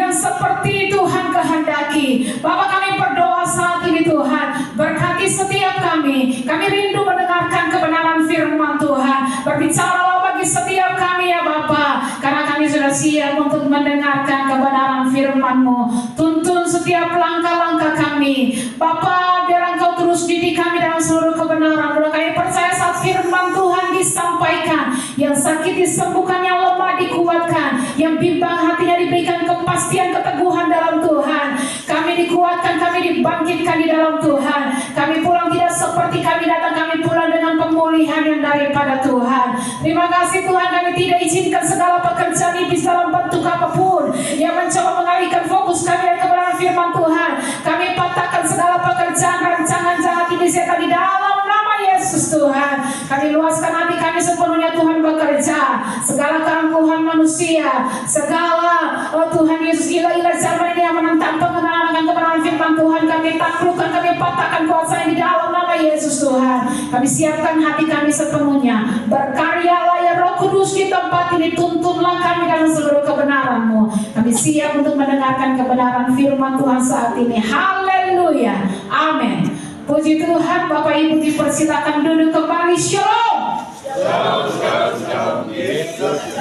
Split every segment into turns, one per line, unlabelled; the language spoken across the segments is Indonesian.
yang seperti Tuhan kehendaki. Bapak, kami berdoa saat ini Tuhan, berkati setiap kami rindu mendengarkan kebenaran firman Tuhan. Berbicaralah bagi setiap kami ya Bapak, karena kami sudah siap untuk mendengarkan kebenaran firman-Mu. Tuntun setiap langkah-langkah kami Bapak, biar Engkau terus didik kami dalam seluruh kebenaran. Doa kami percaya saat firman Tuhan disampaikan, yang sakit disembuhkan, yang lemah dikuatkan, yang bimbang hatinya diberikan kepastian keteguhan dalam Tuhan. Kami dikuatkan, kami dibangkitkan di dalam Tuhan. Kami pulang tidak seperti kami datang, kami pulang dengan pemulihan yang daripada Tuhan. Terima kasih Tuhan, kami tidak izinkan segala pekerjaan iblis dalam bentuk apapun yang mencoba mengalihkan fokus kami dari kebenaran firman Tuhan. Kami patahkan segala pekerjaan rancangan jahat iblis setan di dalam nama Yesus Tuhan. Kami luaskan hati kami sepenuhnya Tuhan bekerja. Segala keangkuhan manusia, segala Tuhan Yesus ilah-ilah zaman ini yang menentang pengenalan akan kebenaran firman Tuhan, kami taklukkan, kami patahkan kuasa di dalam nama Yesus Tuhan. Kami siapkan hati kami sepenuhnya. Berkaryalah ya Roh Kudus di tempat ini, tuntunlah kami dalam seluruh kebenaran-Mu. Kami siap untuk mendengarkan kebenaran firman Tuhan saat ini. Haleluya, amin. Puji Tuhan. Bapak Ibu dipersilakan duduk kembali. Shalom.
Shalom, shalom, shalom.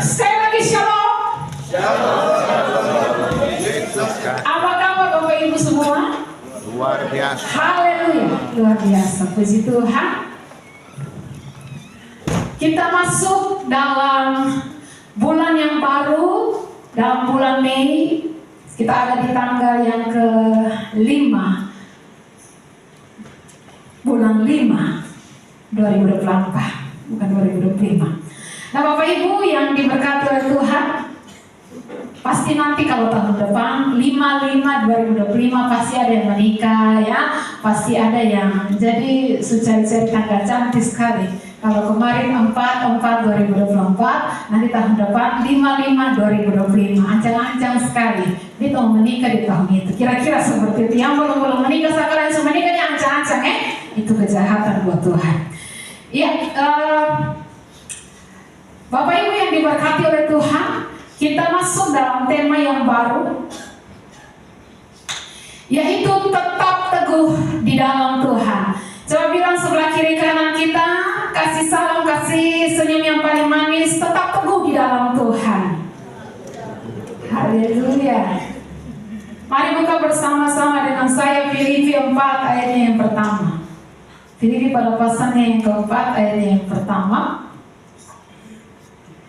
Sekali lagi shalom. Apa kabar Bapak Ibu semua?
Luar biasa.
Haleluya, luar biasa. Puji Tuhan. Kita masuk dalam bulan yang baru, dalam bulan Mei. Kita ada di tanggal yang ke-5, bulan 5 2024, bukan 2025. Nah Bapak Ibu yang diberkati oleh Tuhan, pasti nanti kalau tahun depan 5/5/2025 pasti ada yang menikah ya, pasti ada yang jadi cari-cari tangga cantik sekali. Kalau kemarin 4/4/2024, nanti tahun depan 5/5/2025, ancang-ancang sekali. Dia mau menikah di tahun itu. Kira-kira seperti itu. Yang belum menikah sekarang yang menikahnya ancang-ancang itu kejahatan buat Tuhan. Ya, Bapak Ibu yang diberkati oleh Tuhan, kita masuk dalam tema yang baru, yaitu tetap teguh di dalam Tuhan. Coba bilang sebelah kiri kanan kita, kasih salam, kasih senyum yang paling manis, tetap teguh di dalam Tuhan. Haleluya. Mari buka bersama-sama dengan saya Filipi 4 ayatnya yang pertama. Filipi pada pasalnya yang keempat ayatnya yang pertama.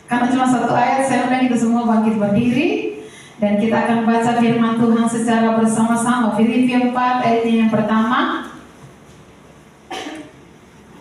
Karena cuma satu ayat, saya undang kita semua bangkit berdiri dan kita akan baca firman Tuhan secara bersama-sama. Filipi 4 ayatnya yang pertama.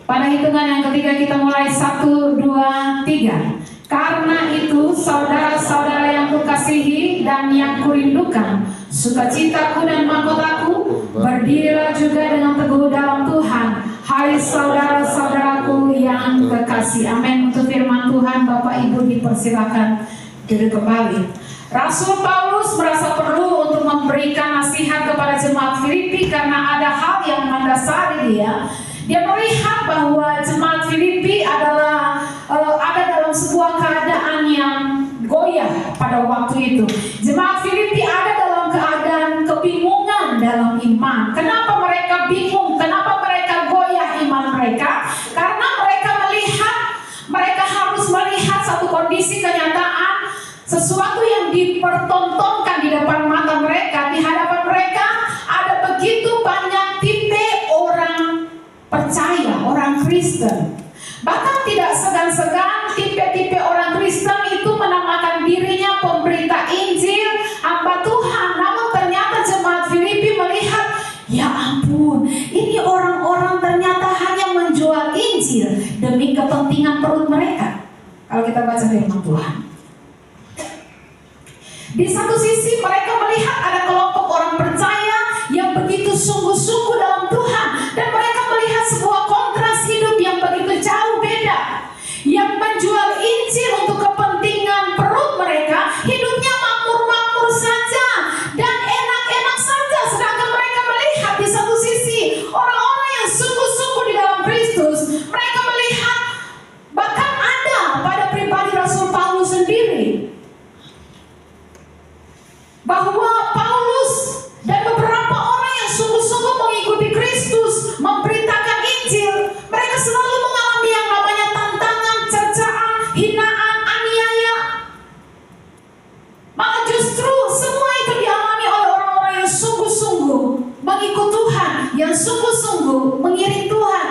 Pada hitungan yang ketiga kita mulai 1, 2, 3. Karena itu saudara-saudara yang kukasihi dan yang kurindukan, sukacitaku dan mahkotaku, berdirilah juga dengan teguh dalam Tuhan. Hai saudara-saudaraku yang kekasih. Amin. Untuk firman Tuhan, Bapak Ibu dipersilakan duduk kembali. Rasul Paulus merasa perlu untuk memberikan nasihat kepada jemaat Filipi karena ada hal yang mendasari dia. Dia melihat bahwa jemaat Filipi adalah ada dalam sebuah keadaan yang goyah pada waktu itu. Jemaat Filipi ada dalam keadaan kebingungan dalam iman. Kenapa mereka bingung? Kenapa mereka goyah iman mereka? Karena mereka harus melihat satu kondisi kenyataan, sesuatu yang dipertontonkan di depan mata mereka, di hadapan mereka ada begitu banyak tipe orang percaya, orang Kristen. Bahkan tidak segan-segan tipe-tipe orang Kristen itu menamakan dirinya pemberita Injil, hamba Tuhan. Namun ternyata jemaat Filipi melihat, ya ampun, ini orang-orang ternyata hanya menjual Injil demi kepentingan perut mereka. Kalau kita baca firman Tuhan, di satu sisi mereka melihat ada kelompok orang percaya yang begitu sungguh-sungguh dalam Tuhan, dan mereka melihat sebuah kontras hidup yang begitu jauh beda, yang menjual Injil untuk kepentingan perut mereka, hidupnya makmur-makmur saja dan enak-enak saja. Sedangkan mereka melihat di satu sisi orang-orang yang sungguh-sungguh di dalam Kristus. Mereka melihat, bahkan ada pada pribadi Rasul Paulus sendiri bahwa Paulus dan beberapa orang yang sungguh-sungguh mengikuti Kristus, memberitakan Injil, mereka selalu mengalami yang namanya tantangan, cercaan, hinaan, aniaya. Maka justru semua itu dialami oleh orang-orang yang sungguh-sungguh mengikut Tuhan, yang sungguh-sungguh mengiring Tuhan.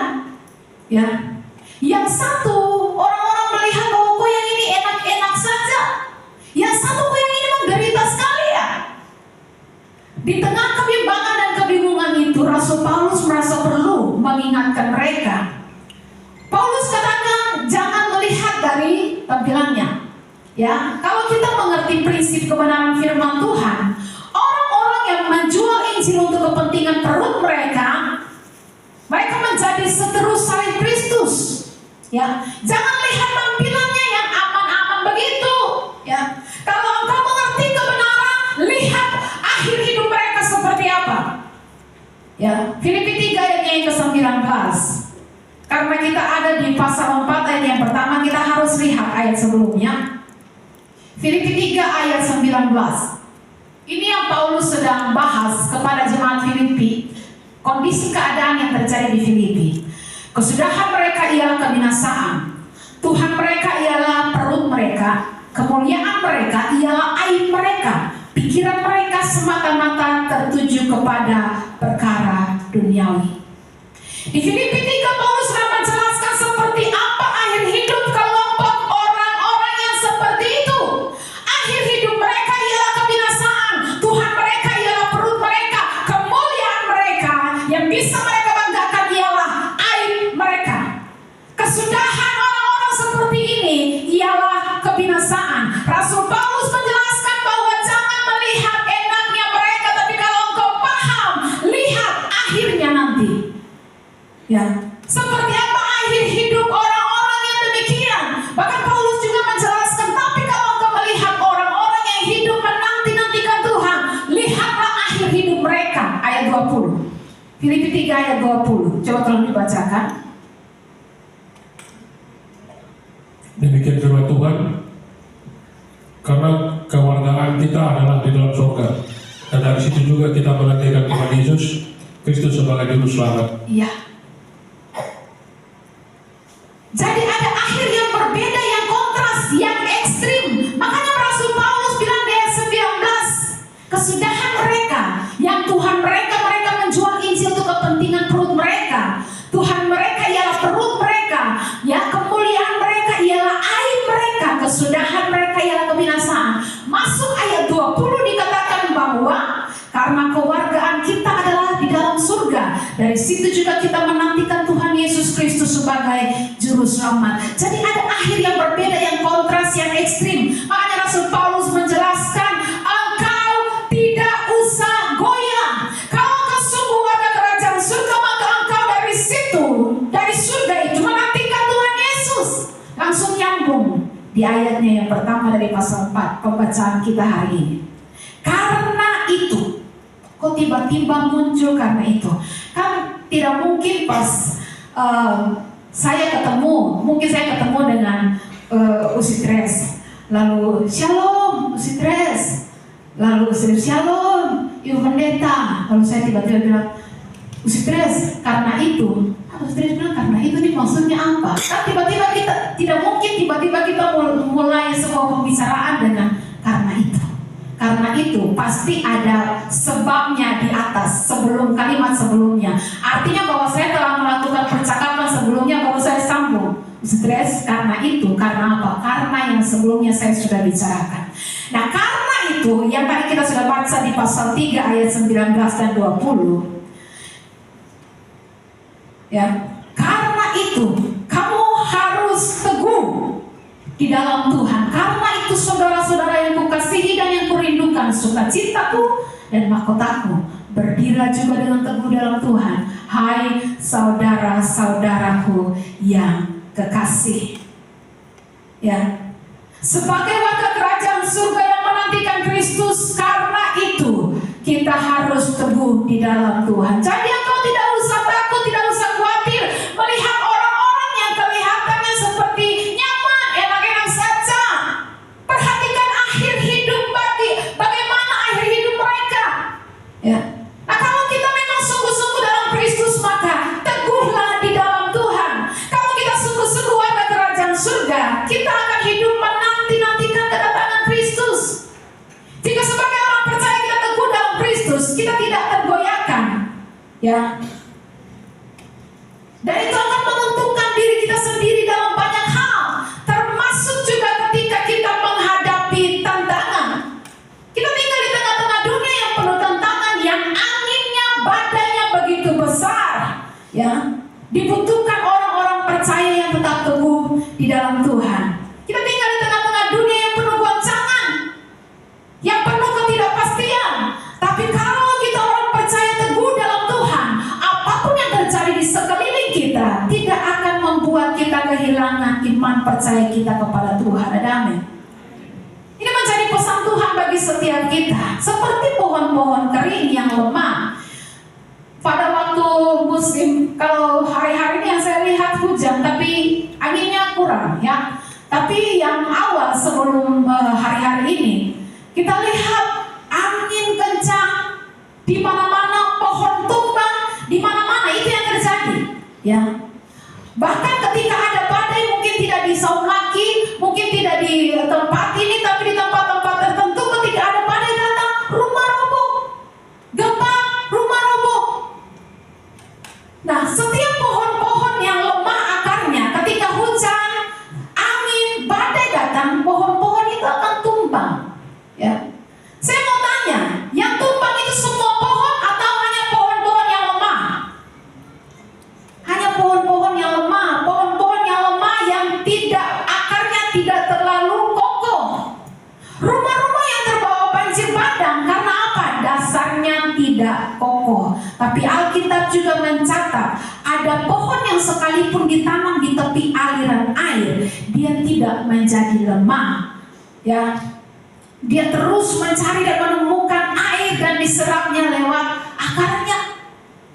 Ya, yang satu orang-orang melihat bahwa kok yang ini enak-enak saja, yang satu kok yang ini menderita sekali ya. Di tengah kebimbangan dan kebingungan itu, Rasul Paulus merasa perlu mengingatkan mereka. Paulus katakan jangan melihat dari tampilannya. Ya, kalau kita mengerti prinsip kebenaran firman Tuhan, orang-orang yang menjual Injil untuk kepentingan perut mereka menjadi seteru salib Kristus. Ya, jangan lihat tampilannya yang aman-aman begitu. Ya, kalau engkau mengerti kebenaran, lihat akhir hidup mereka seperti apa. Ya, Filipi 3 ayat yang ke-19. Karena kita ada di pasal 4 ayat yang pertama, kita harus lihat ayat sebelumnya. Filipi 3 ayat 19. Ini yang Paulus sedang bahas kepada jemaat Filipi, kondisi keadaan yang terjadi di Filipi. Kesudahan mereka ialah kebinasaan, Tuhan mereka ialah perut mereka, kemuliaan mereka ialah aib mereka, pikiran mereka semata-mata tertuju kepada perkara duniawi. Di Filipi 3 Paulus sudah menjelaskan seperti apa akhir hidup kelompok orang-orang yang seperti itu. Akhir hidup mereka ialah kebinasaan, Tuhan mereka ialah perut mereka, kemuliaan mereka yang bisa mereka banggakan ialah aib mereka. Kesudahan orang-orang seperti ini ialah kebinasaan. Rasul Paulus menjelaskan bahwa jangan melihat enaknya mereka, tapi kalau engkau paham, lihat akhirnya nanti. Ya, seperti apa akhir hidup orang-orang yang demikian. Bahkan Paulus juga menjelaskan, tapi kalau engkau melihat orang-orang yang hidup menanti-nantikan Tuhan, lihatlah akhir hidup mereka. Ayat 20. Filipi 3 ayat 20. Coba tolong dibacakan.
Demikian firman Tuhan, karena kewargaan kita adalah di dalam surga, dan dari situ juga kita menantikan Tuhan Yesus Kristus sebagai juru selamat.
Iya. Jadi ada akhir yang berbeda, yang kontras, yang ekstrim. Makanya Rasul Paulus bilang di ayat 19, kesudahan mereka, yang Tuhan mereka menjual Injil untuk kepentingan perut mereka. Tuhan mereka ialah perut mereka, ya, kemuliaan mereka ialah aib mereka, kesudahan mereka ialah kebinasaan. Masuk ayat 20 dikatakan bahwa karena kewargaan kita adalah di dalam surga, dari situ juga kita menantikan Tuhan Yesus Kristus sebagai juru selamat. Jadi ada akhir yang berbeda, yang kontras, yang ekstrim. Makanya Rasul Paulus menjelaskan, engkau tidak usah goyah. Kalau engkau sungguh ada kerajaan surga, maka engkau dari situ, dari surga itu menantikan Tuhan Yesus. Langsung nyambung di ayatnya yang pertama dari pasal 4 pembacaan kita hari ini. Karena itu, kok tiba-tiba muncul karena itu? Kan tidak mungkin pas saya ketemu dengan Usitres, lalu shalom Usitres, lalu shalom Ibu Pendeta, lalu saya tiba-tiba bilang Usitres karena itu. Usitres bilang karena itu nih maksudnya apa? Kan tiba-tiba kita tidak mungkin tiba-tiba kita mulai sebuah pembicaraan dengan karena itu. Karena itu pasti ada sebabnya di atas, sebelum kalimat sebelumnya. Artinya bahwa saya telah melakukan percakapan sebelumnya baru saya sambung. Stres karena itu, karena apa? Karena yang sebelumnya saya sudah bicarakan. Nah, karena itu yang tadi kita sudah baca di pasal 3 ayat 19 dan 20. Ya, karena itu kamu harus teguh di dalam Tuhan. Karena itu saudara-saudara yang kukasihi dan yang kurindukan, sukacitaku dan mahkotaku, berdirilah juga dengan teguh dalam Tuhan, hai saudara-saudaraku yang kekasih. Ya, sebagai warga kerajaan surga yang menantikan Kristus, karena itu kita harus teguh di dalam Tuhan. Jadi engkau tidak usah takut, tidak usah khawatir melihat orang-orang yang kelihatannya seperti nyaman, enak-enak saja. Perhatikan akhir hidup bagaimana akhir kita tidak tergoyahkan, ya. Dan itu akan menentukan diri kita sendiri dalam banyak hal, termasuk juga ketika kita menghadapi tantangan. Kita tinggal di tengah-tengah dunia yang penuh tantangan, yang anginnya, badainya begitu besar, ya. Dibutuhkan orang-orang percaya yang tetap teguh di dalam Tuhan. Kita tinggal di tengah-tengah dunia yang penuh goncangan, yang penuh ketidakpastian. Tapi kalau kita orang percaya teguh dalam Tuhan, apapun yang terjadi di sekeliling kita tidak akan membuat kita kehilangan iman percaya kita kepada Tuhan. Ada amin? Ini menjadi pesan Tuhan bagi setiap kita. Seperti pohon-pohon kering yang lemah. Pada waktu musim, kalau hari-hari ini yang saya lihat hujan, tapi anginnya kurang, ya. Tapi yang awal sebelum hari-hari ini, kita lihat angin kencang, di mana-mana pohon tumbang, di mana-mana itu yang terjadi, ya. Bahkan ketika ada badai mungkin tidak di Saulaki, mungkin tidak di tempat ini, tapi di tempat-tempat tertentu ketika ada badai datang, rumah roboh, gempa, rumah roboh. Nah, setiap pohon-pohon yang lemah akarnya, ketika hujan, angin, badai datang, pohon-pohon itu akan tumbang, ya. Saya mau tanya, yang tumbang itu semua pohon atau hanya pohon-pohon yang lemah? Hanya pohon-pohon yang lemah, pohon-pohon yang lemah yang tidak, akarnya tidak terlalu kokoh. Rumah-rumah yang terbawa banjir bandang karena apa? Dasarnya tidak kokoh. Tapi Alkitab juga mencatat ada pohon yang sekalipun ditanam di tepi aliran air, dia tidak menjadi lemah, ya. Dia terus mencari dan menemukan air dan diserapnya lewat akarnya.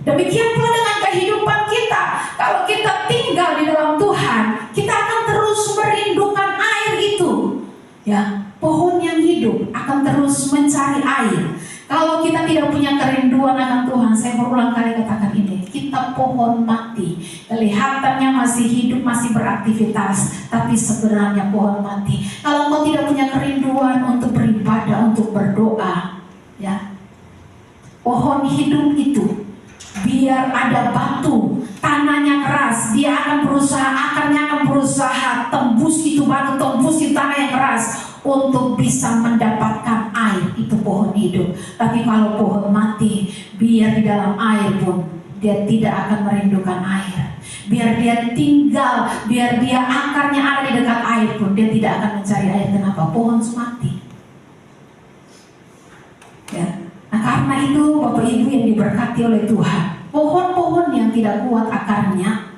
Demikian pula dengan kehidupan kita. Kalau kita tinggal di dalam Tuhan, kita akan terus merindukan air itu, ya. Pohon yang hidup akan terus mencari air. Kalau kita tidak punya kerinduan akan Tuhan, saya berulang kali katakan ini, kita pohon mati. Kelihatannya masih hidup, masih beraktivitas, tapi sebenarnya pohon mati. Kalau kau tidak punya kerinduan untuk beribadah, untuk berdoa, ya, pohon hidup itu, biar ada batu, tanahnya keras, dia akan berusaha, akarnya akan berusaha tembus itu batu, tembus itu tanah yang keras untuk bisa mendapatkan air. Itu pohon hidup. Tapi kalau pohon mati, biar di dalam air pun dia tidak akan merindukan air. Biar dia tinggal, biar dia akarnya ada di dekat air pun dia tidak akan mencari air. Kenapa? Pohon mati, ya. Nah, karena itu Bapak Ibu yang diberkati oleh Tuhan, pohon-pohon yang tidak kuat akarnya,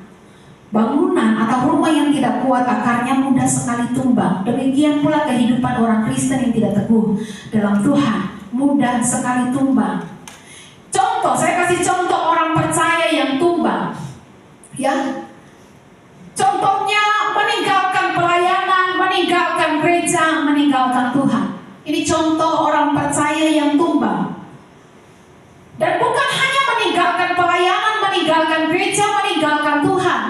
bangunan atau rumah yang tidak kuat akarnya mudah sekali tumbang. Demikian pula kehidupan orang Kristen yang tidak teguh dalam Tuhan, mudah sekali tumbang. Contoh, saya kasih contoh orang percaya yang tumbang, ya. Contohnya meninggalkan pelayanan, meninggalkan gereja, meninggalkan Tuhan. Ini contoh orang percaya yang tumbang. Dan bukan hanya meninggalkan pelayanan, meninggalkan gereja, meninggalkan Tuhan,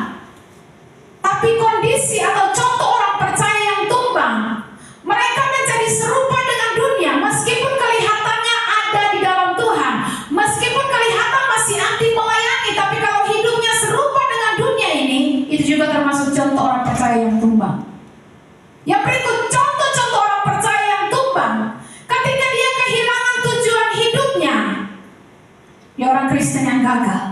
tapi kondisi atau contoh orang percaya yang tumbang, mereka menjadi serupa dengan dunia. Meskipun kelihatannya ada di dalam Tuhan, meskipun kelihatan masih anti melayani, tapi kalau hidupnya serupa dengan dunia ini, itu juga termasuk contoh orang percaya yang tumbang. Yang berikut, contoh-contoh orang percaya yang tumbang, ketika dia kehilangan tujuan hidupnya, dia orang Kristen yang gagal,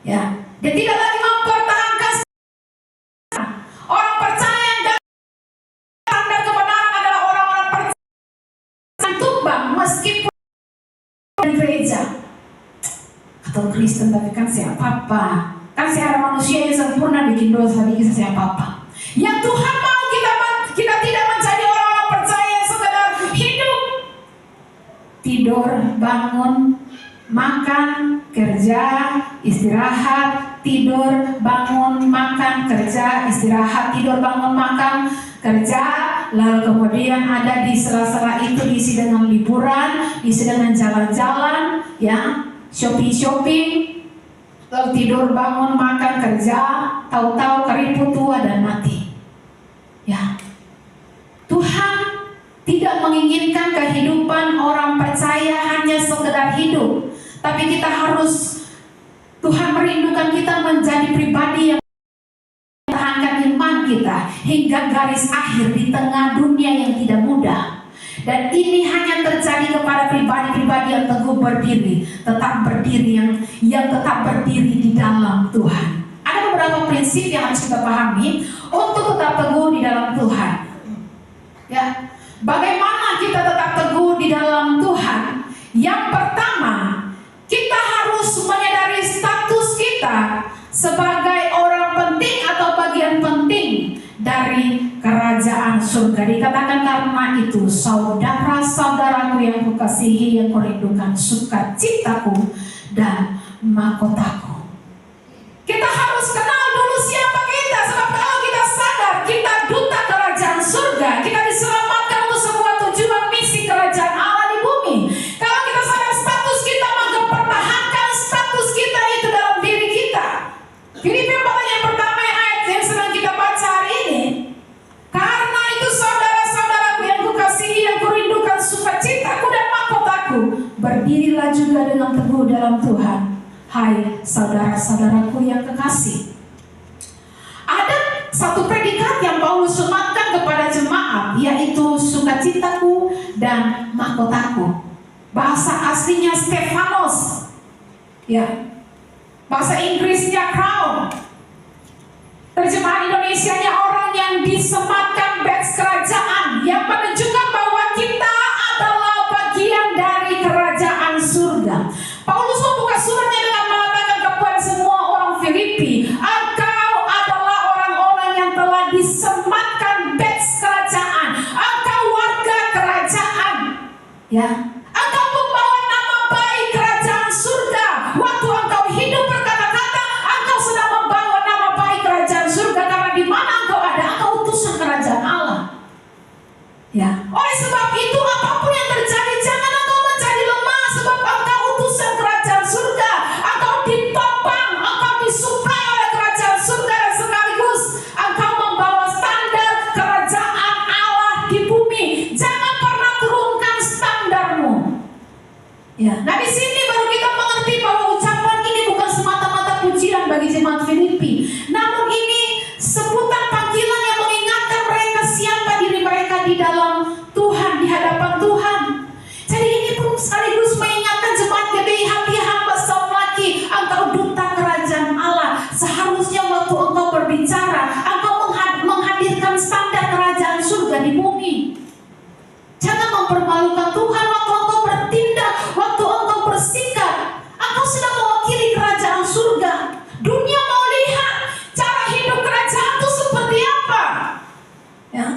ya. Dia tidak lagi mempertahankan. Orang percaya yang gagal, tanda kebenaran adalah orang-orang percaya yang tumbang meskipun di gereja atau Kristen, tapi kan siapa-apa, kan siapa manusia yang sempurna bikin dosa, bikin siapa-apa. Yang Tuhan mau kita tidak menjadi orang-orang percaya yang sekedar hidup, tidur, bangun, makan, kerja, istirahat, tidur, bangun, makan, kerja, istirahat, tidur, bangun, makan, kerja. Lalu kemudian ada di sela-sela itu diisi dengan liburan, diisi dengan jalan-jalan, ya, shopping, lalu tidur, bangun, makan, kerja, tahu-tahu keriput, tua dan mati, ya. Tuhan tidak menginginkan kehidupan orang percaya hanya sekedar hidup hidup. Tapi kita harus, Tuhan merindukan kita menjadi pribadi yang tahankan iman kita hingga garis akhir di tengah dunia yang tidak mudah. Dan ini hanya terjadi kepada pribadi-pribadi yang teguh berdiri, tetap berdiri, yang tetap berdiri di dalam Tuhan. Ada beberapa prinsip yang harus kita pahami untuk tetap teguh di dalam Tuhan. Ya, bagaimana kita tetap teguh di dalam Tuhan? Yang pertama, kita harus menyadari status kita sebagai orang penting atau bagian penting dari kerajaan surga. Dikatakan karena itu, saudara-saudaraku yang kukasihi, yang kurindukan, sukacitaku dan mahkotaku. Kita harus kenal dulu siapa kita, sebab kalau kita sadar kita duta kerajaan surga, kita diselamatkan untuk sebuah tujuan misi kerajaan Allah di bumi. Kalau kita sadar status kita, maka pertahankan status kita itu dalam diri kita. Filipi 4 yang pertama ayat yang sedang kita baca hari ini. Karena itu saudara-saudaraku yang kukasihi, yang kurindukan, sukacitaku dan mahkotaku, berdirilah juga dengan teguh dalam Tuhan. Hai saudara-saudaraku yang kekasih. Ada satu predikat yang Paulus sematkan kepada jemaat, yaitu sukacitaku dan mahkotaku. Bahasa aslinya Stefanos, ya. Bahasa Inggrisnya crown. Terjemahan Indonesianya orang yang disematkan badge kerajaan, yang menunjukkan bahwa kita adalah bagian dari kerajaan surga. Paulus membuka suratnya dengan mengatakan kepada semua orang Filipi, engkau adalah orang-orang yang telah disematkan badge kerajaan. Engkau warga kerajaan, ya. Engkau membawa nama baik kerajaan surga. Waktu engkau hidup berkata-kata, engkau sedang membawa nama baik kerajaan surga, karena di mana engkau ada, engkau utusan kerajaan Allah. Ya. Oleh sebab itu, apapun yang terjadi, jangan engkau menjadi lemah, sebab engkau utusan kerajaan surga. Engkau ditopang, engkau disuplai oleh kerajaan surga, dan sekaligus engkau membawa standar kerajaan Allah di bumi. Jangan pernah turunkan standarmu. Ya. Nah, di sini baru kita mengerti bahwa ucapan ini bukan semata-mata pujian bagi jemaat Filipi, namun ini sebutan panggilan yang mengingatkan mereka siapa diri mereka di dalam Tuhan, di hadapan Tuhan. Jadi ini pun sekaligus mengingatkan jemaat GBI, hati hamba seorang laki, engkau duta kerajaan Allah. Seharusnya waktu engkau berbicara, engkau menghadirkan standar kerajaan surga di bumi. Jangan mempermalukan Tuhan waktu engkau bertindak, waktu engkau bersikap. Engkau sedang mewakili kerajaan surga. Dunia mau lihat cara hidup kerajaan itu seperti apa, ya.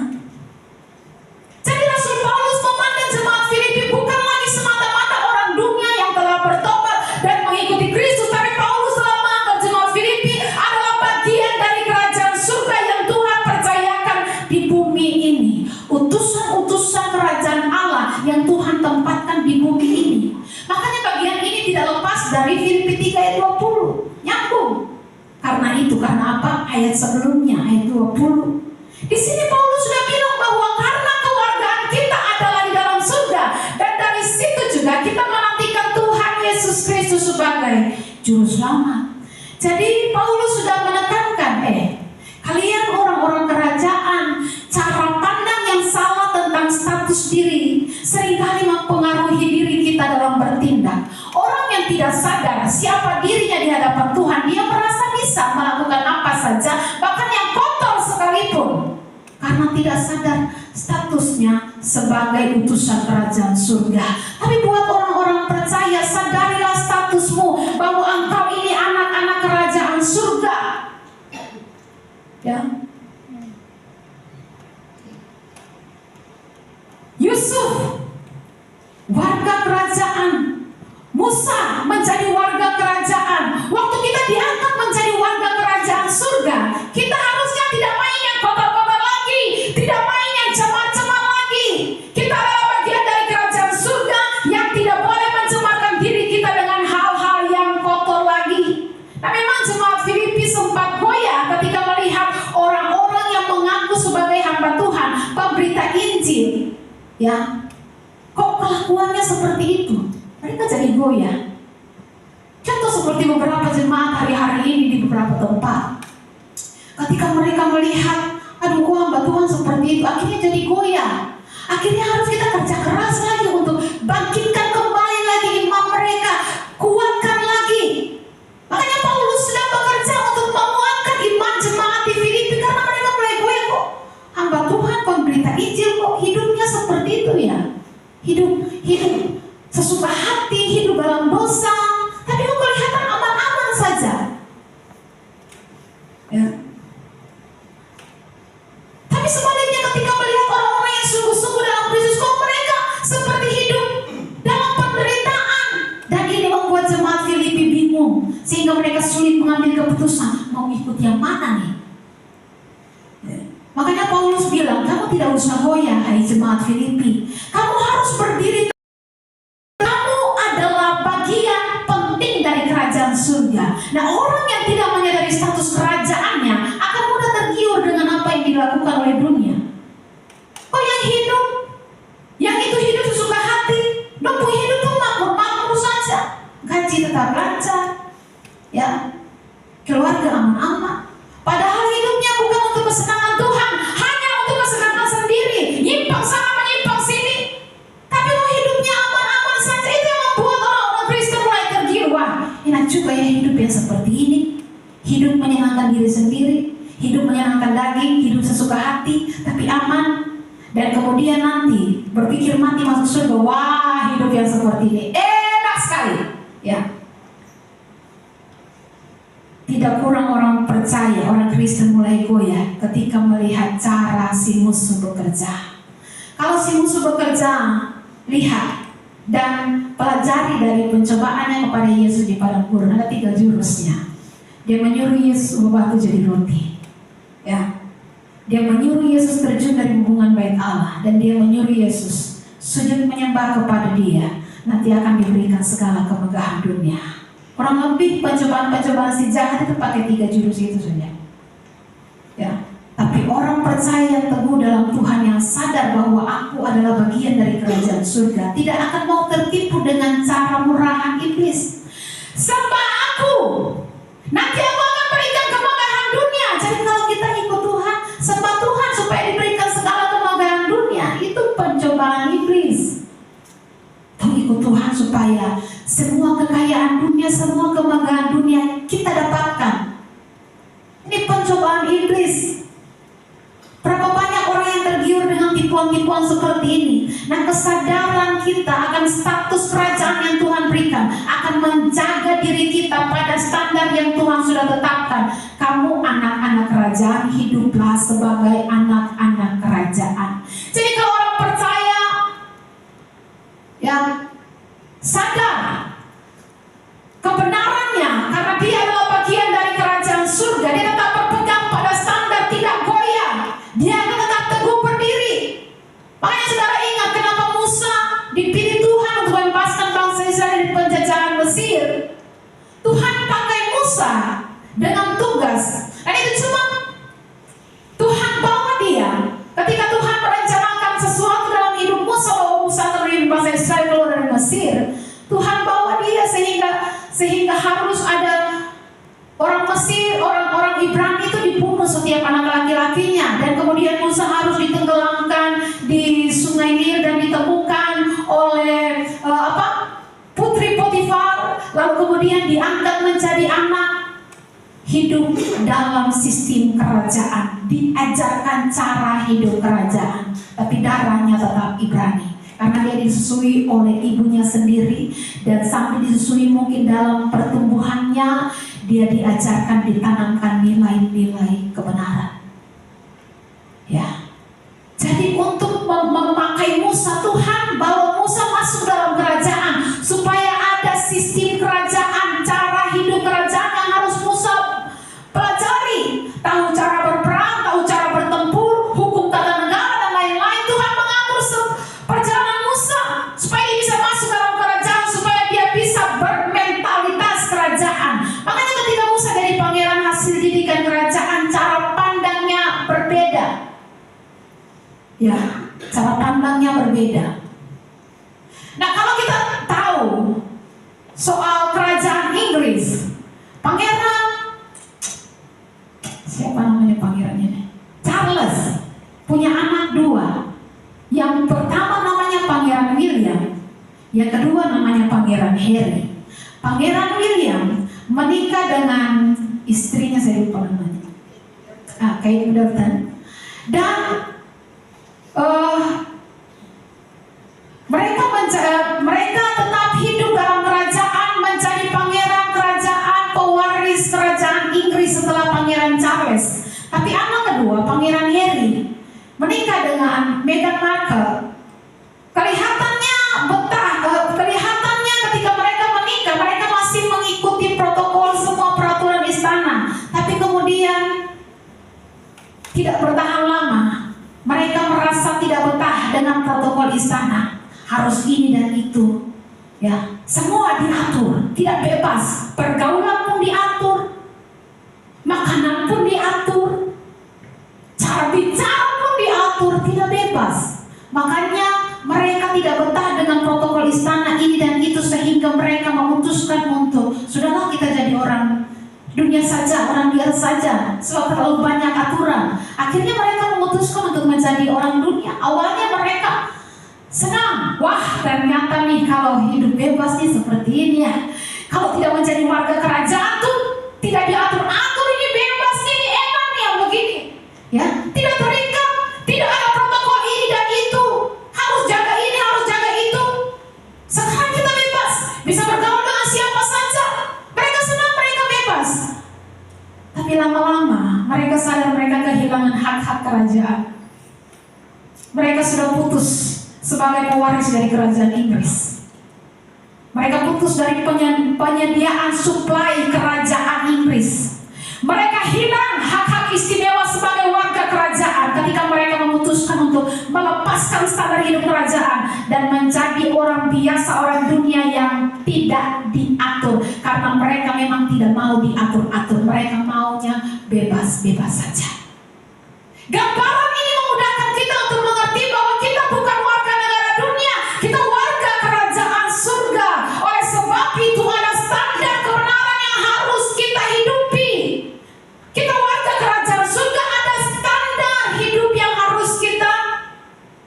Jadi Rasul Paulus memandang jemaat Filipi bukan lagi semata-mata orang dunia yang telah bertobat dan mengikuti Kristus, tapi Paulus telah menganggap jemaat Filipi adalah bagian dari kerajaan surga yang Tuhan percayakan di bumi ini. Utusan-utusan kerajaan Allah yang Tuhan tempatkan di bumi ini. Makanya bagian ini tidak lepas dari Filipi 3 ayat 20. Nyambung. Karena itu, karena apa? Ayat sebelumnya, ayat 20. Di sini Paulus sudah bilang bahwa karena kewargaan kita adalah di dalam surga, dan dari situ juga kita menantikan Tuhan Yesus Kristus sebagai juru selamat. Jadi Paulus sudah menekankan, kalian orang-orang kerajaan, cara pandang yang salah tentang status diri seringkali mempengaruhi diri kita dalam bertindak. Orang yang tidak sadar siapa dirinya di hadapan Tuhan, dia merasa bisa melakukan apa saja, bahkan yang kotor sekalipun, karena tidak sadar statusnya sebagai utusan kerajaan surga. Tapi buat orang-orang percaya, sadarilah statusmu bahwa engkau ini anak-anak kerajaan surga. Ya. Yusuf warga kerajaan, Musa menjadi warga kerajaan. Waktu kita diangkat menjadi warga kerajaan surga, kita harusnya tidak main yang kotor-kotor lagi, tidak main yang cemar-cemar lagi. Kita adalah bagian dari kerajaan surga yang tidak boleh mencemarkan diri kita dengan hal-hal yang kotor lagi. Nah, memang jemaat Filipi sempat goyah ketika melihat orang-orang yang mengaku sebagai hamba Tuhan, pemberita Injil, ya, kok kelakuannya seperti itu. Mereka jadi goyah. Contoh seperti beberapa jemaat hari-hari ini di beberapa tempat. Ketika mereka melihat, aduh kok hamba Tuhan seperti itu, akhirnya jadi goyah. Akhirnya harus kita kerja keras lagi untuk bangkitkan kembali lagi iman mereka, kuatkan lagi. Makanya Paulus sedang bekerja untuk menguatkan iman jemaat di Filipi karena mereka mulai goyah kok. Hamba Tuhan pemberita Injil kok hidupnya seperti itu ya. Hidup sesuka hati, hidup dalam dosa, tapi kok kelihatan aman-aman saja. Ya. Tapi sebaliknya ketika melihat orang-orang yang sungguh-sungguh dalam Kristus, kok mereka seperti hidup dalam penderitaan. Dan ini membuat jemaat Filipi bingung, sehingga mereka sulit mengambil keputusan mau ikut yang mana nih. Makanya Paulus bilang, kamu tidak usah goyah hai jemaat Filipi. Kamu harus berdiri. Kamu adalah bagian penting dari kerajaan surga. Nah, orang yang tidak menyadari status kerajaannya akan mudah tergiur dengan apa yang dilakukan oleh dunia. Oh, yang itu hidup sesuka hati, numpuk hidup itu makmur-makmur saja, gaji tetap lancar, ya, keluarga aman-aman. Padahal hidupnya bukan untuk kesenangan Tuhan, hanya untuk kesenangan sendiri, nyimpang sana menyimpang sini. Tapi kalau hidupnya aman-aman saja, itu yang membuat orang-orang Kristen mulai tergiur. Wah, enak juga ya hidup yang seperti ini. Hidup menyenangkan diri sendiri, hidup menyenangkan daging, hidup sesuka hati, tapi aman. Dan kemudian nanti berpikir mati masuk surga. Wah, hidup yang seperti ini enak sekali, ya. Tidak kurang orang percaya, orang Kristen mulai goyah ketika melihat cara si musuh bekerja. Kalau si musuh bekerja, lihat dan pelajari dari pencobaannya kepada Yesus di padang gurun. Ada 3 jurusnya. Dia menyuruh Yesus ubah batu jadi roti, ya. Dia menyuruh Yesus terjun dari hubungan bait Allah, dan dia menyuruh Yesus sujud menyembah kepada Dia. Nanti akan diberikan segala kemegahan dunia. Kurang lebih pencobaan-pencobaan si jahat itu pakai 3 jurus itu saja. Ya, tapi orang percaya yang teguh dalam Tuhan, yang sadar bahwa aku adalah bagian dari kerajaan surga, tidak akan mau tertipu dengan cara murahan iblis. Sembah aku, nanti aku akan berikan kemegahan dunia. Jadi kalau kita ikut Tuhan, sembah Tuhan supaya diberikan segala kemegahan dunia, itu pencobaan iblis. Tuh ikut Tuhan supaya semua kekayaan dunia, semua kemegahan dunia kita dapatkan. Ini pencobaan iblis. Berapa banyak orang yang tergiur dengan tipuan-tipuan seperti ini. Nah, kesadaran kita akan status kerajaan yang Tuhan berikan akan menjaga diri kita pada standar yang Tuhan sudah tetapkan. Kamu anak-anak kerajaan, hiduplah sebagai anak-anak kerajaan. Jadi kalau orang percaya yang sadar kebenarannya, karena dia adalah bagian dari kerajaan surga, dia tetap berpegang pada standar, tidak goyah. Dia akan tetap teguh berdiri. Makanya saudara ingat kenapa Musa dipilih Tuhan untuk membebaskan bangsa Israel dari penjajahan Mesir. Tuhan pakai Musa dengan tugas, dan itu cuma Tuhan bawa dia. Ketika Tuhan merencanakan sesuatu dalam hidup Musa, bahwa Musa akan memimpin bangsa Israel keluar dari Mesir, Tuhan bawa dia sehingga harus ada orang Mesir, orang Ibrani itu dibunuh setiap anak laki-lakinya, dan kemudian Musa harus ditenggelamkan di Sungai Nil dan ditemukan oleh putri Potifar, lalu kemudian diangkat menjadi anak. Hidup dalam sistem kerajaan, diajarkan cara hidup kerajaan, tapi darahnya tetap Ibrani. Karena dia disusui oleh ibunya sendiri, dan sampai disusui mungkin dalam pertumbuhannya dia diajarkan, ditanamkan nilai-nilai kebenaran. Ya, jadi untuk memakai Musa, Tuhan bawa Musa masuk dalam kerajaan supaya ada sistem kerajaan, cara hidup kerajaan yang harus Musa pelajari, tahu cara berperang, tahu cara bertempur, hukum tata negara dan lain-lain. Tuhan mengatur perjalanan Musa supaya dia bisa masuk dalam kerajaan, supaya dia bisa bermentalitas kerajaan. Makanya ketika Musa dari pangeran hasil didikan kerajaan, cara pandangnya berbeda. Ya, cara pandangnya berbeda. Nah, kalau kita tahu soal kerajaan Inggris. Pangeran, siapa namanya pangerannya nih? Charles punya anak 2. Yang pertama namanya Pangeran William, yang kedua namanya Pangeran Harry. Pangeran William menikah dengan istrinya, saya lupa namanya, Kate Middleton. Dan mereka tetap hidup dalam kerajaan, menjadi pangeran kerajaan, pewaris kerajaan Inggris setelah Pangeran Charles. Tapi anak kedua, Pangeran Harry, menikah dengan Meghan Markle. Kelihatannya ketika mereka menikah, mereka masih mengikuti protokol semua peraturan istana. Tapi kemudian tidak bertahan lama. Mereka merasa tidak betah dengan protokol istana. Harus ini dan itu. Ya, semua diatur, tidak bebas. Pergaulan pun diatur, makanan pun diatur, cara bicara pun diatur, tidak bebas. Makanya mereka tidak betah dengan protokol istana ini dan itu, sehingga mereka memutuskan untuk sudahlah kita jadi orang dunia saja, orang biasa saja, sebab terlalu banyak aturan. Akhirnya mereka memutuskan untuk menjadi orang dunia. Awalnya mereka senang, wah ternyata nih kalau hidup bebas nih seperti ini ya. Kalau tidak menjadi warga kerajaan tuh tidak diatur-atur, ini bebas, ini enak nih yang begini. Ya, tidak terikat, tidak ada protokol ini dan itu. Harus jaga ini, harus jaga itu. Sekarang kita bebas, bisa bergaul dengan siapa saja. Mereka senang, mereka bebas. Tapi lama-lama mereka sadar mereka kehilangan hak-hak kerajaan. Mereka sudah putus sebagai pewaris dari kerajaan Inggris. Mereka putus dari penyediaan suplai kerajaan Inggris. Mereka hilang hak-hak istimewa sebagai warga kerajaan ketika mereka memutuskan untuk melepaskan standar hidup kerajaan dan menjadi orang biasa, orang dunia yang tidak diatur. Karena mereka memang tidak mau diatur-atur, mereka maunya bebas-bebas saja. Gambaran ini memudahkan kita untuk mengerti bahwa kita bukan warga negara dunia, kita warga kerajaan surga. Oleh sebab itu ada standar kebenaran yang harus kita hidupi. Kita warga kerajaan surga, ada standar hidup yang harus kita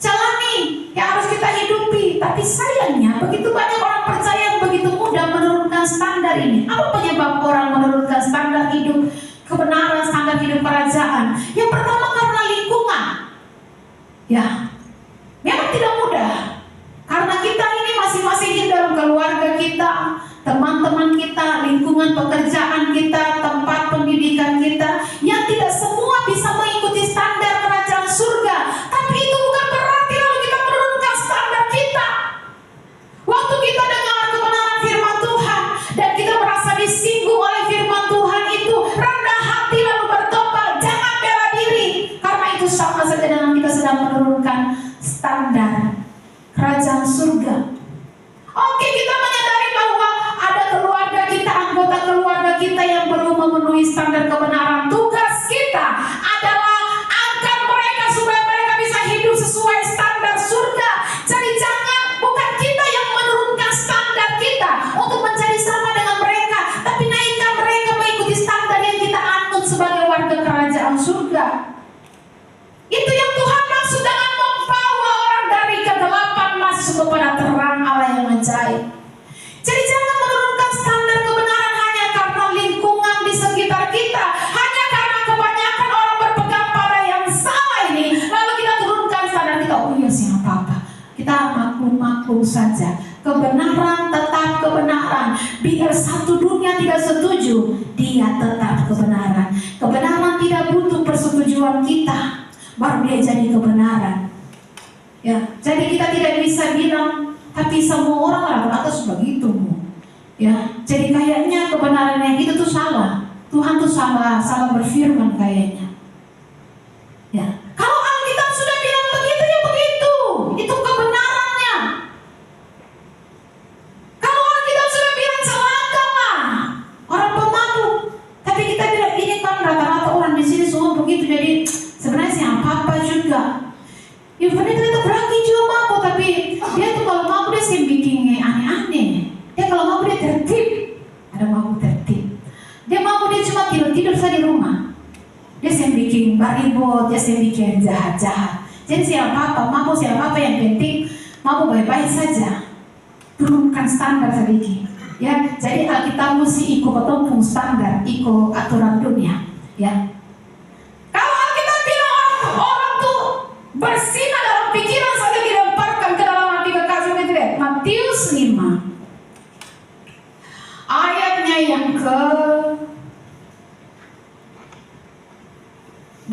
jalani, yang harus kita hidupi. Tapi sayangnya begitu banyak orang percaya yang begitu mudah menurunkan standar ini. Apa penyebab orang menurunkan standar hidup kebenaran, standar hidup kerajaan? Yang pertama karena lingkungan. Ya, memang tidak mudah. Karena kita ini masing-masing hidup dalam keluarga kita, teman-teman kita, lingkungan pekerjaan kita, tempat pendidikan kita, yang tidak semua bisa mengikuti standar kerajaan surga. Tapi itu bukan berarti lalu kita menurunkan standar kita. Waktu kita dengar kebenaran firman Tuhan dan kita merasa disinggung oleh firman Tuhan itu, rendah hati lalu bertobat, jangan bela diri. Karena itu sama saja dengan kita sedang menurunkan standar kerajaan surga. Oke, kita menyadari bahwa ada keluarga kita, anggota keluarga kita yang belum memenuhi standar kebenaran. Tugas kita adalah angkat mereka supaya mereka bisa hidup sesuai standar surga. Jadi bukan kita yang menurunkan standar kita untuk menjadi sama dengan mereka, tapi naikkan mereka mengikuti standar yang kita anut sebagai warga kerajaan surga. Itu yang Tuhan maksud dengan membawa orang dari kegelapan masuk kepada terang Allah yang ajaib. Jadi jangan menurunkan standar kebenaran hanya karena lingkungan di sekitar kita, hanya karena kebanyakan orang berpegang pada yang salah ini, lalu kita turunkan standar kita. Oh iya sih, apa-apa, kita maklum-maklum saja. Kebenaran tetap kebenaran. Biar satu dunia tidak setuju, dia tetap kebenaran. Kebenaran tidak butuh persetujuan kita, baru dia jadi kebenaran. Ya, jadi kita tidak bisa bilang, tapi semua orang rata-rata begitu. Ya, jadi kayaknya kebenaran yang itu tuh salah. Tuhan tuh salah berfirman kayaknya. Ya, kalau Alkitab sudah bilang begitu ya begitu, itu kebenarannya. Kalau Alkitab sudah bilang celakalah orang pemabuk, tapi kita bilang ini kan rata-rata orang di sini semua begitu, jadi sebenarnya sih apa-apa juga. Ya benar, kita berarti juga mabuk, tapi dia tuh kalau mabuk dia sih bikin aneh-aneh. Dia kalau mabuk dia tertib. Ada mabuk tertib. Dia cuma tidur saja di rumah. Dia sering bikin baribot, dia sering bikin jahat-jahat. Jadi siapa apa yang penting mabuk baik-baik saja. Turunkan standar sedikit. Ya, jadi Alkitab mesti ikut petompung standar, ikut aturan dunia. Ya. Kalau Alkitab bilang orang tuh bersinar dalam pikiran saja dilemparkan ke dalam api kekasih itu. Matius 5 ayatnya yang ke 28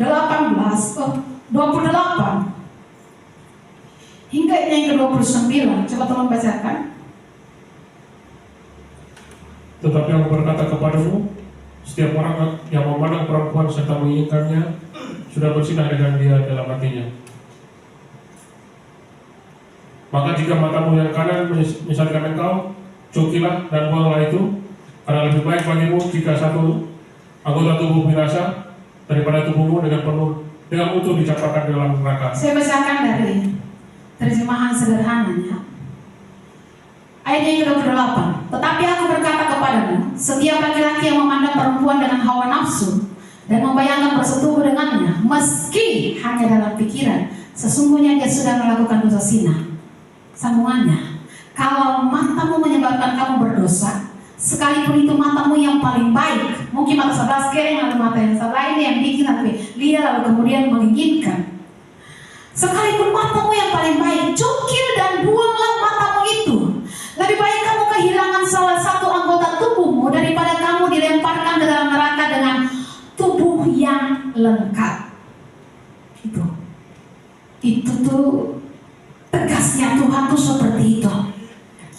hingga yang ke 29. Coba tolong bacakan.
Tetapi aku berkata kepadamu, setiap orang yang memandang perempuan serta menginginkannya sudah bersinah dengan dia dalam hatinya. Maka jika matamu yang kanan misalkan engkau, cukilah dan buanglah itu, karena lebih baik bagimu jika satu anggota tubuh binasa daripada tubuhmu dengan utuh dicampakkan dalam neraka.
Saya bacakan dari terjemahan sederhananya. Ayat yang ke-28. Tetapi aku berkata kepadamu, setiap laki-laki yang memandang perempuan dengan hawa nafsu dan membayangkan bersetubuh dengannya, meski hanya dalam pikiran, sesungguhnya dia sudah melakukan dosa zina. Sambungannya, kalau matamu menyebabkan kamu berdosa, sekalipun itu matamu yang paling baik, mungkin mata sebelah kiri lalu mata yang sebelah ini yang bikin tapi lihat lalu kemudian menginginkan. Sekalipun matamu yang paling baik, cukil dan buanglah matamu itu. Lebih baik kamu kehilangan salah satu anggota tubuhmu daripada kamu dilemparkan ke dalam neraka dengan tubuh yang lengkap. Itu tuh tegasnya Tuhan tuh seperti itu.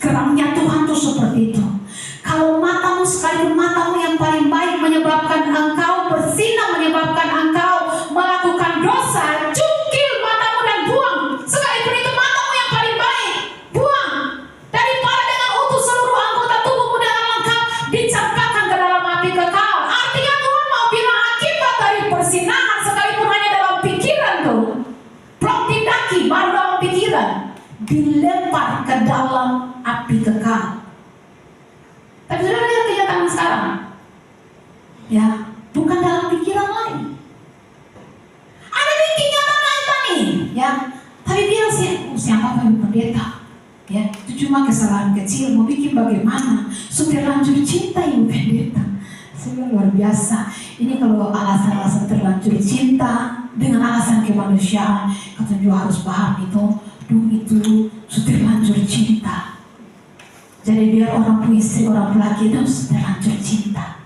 Keramnya Tuhan tuh seperti itu. Kalau matamu sekalipun matamu yang paling baik menyebabkan engkau bersinah, menyebabkan engkau melakukan dosa, cukil matamu dan buang. Sekalipun itu matamu yang paling baik, buang. Daripada dengan utuh seluruh anggota tubuhmu dengan lengkap dicampakkan ke dalam api kekal. Artinya Tuhan mau bilang akibat dari persinahan sekalipun hanya dalam pikiran tuh, belum tindaki, baru dalam pikiran, dilempar ke dalam api kekal. Tapi sudah lihat kenyataan sekarang, ya, bukan dalam pikiran lain. Ada bikin nyata nih, ya. Tapi biar siapa yang pendeta, ya, itu cuma kesalahan kecil. Mau bikin bagaimana? Sudah terlanjur cinta ibu pendeta. Saya luar biasa. Ini kalau alasan-alasan terlanjur cinta dengan alasan kemanusiaan, kata juga harus paham itu sudah terlanjur cinta. Jadi biar orang punya istri, orang laki itu terlanjur cinta.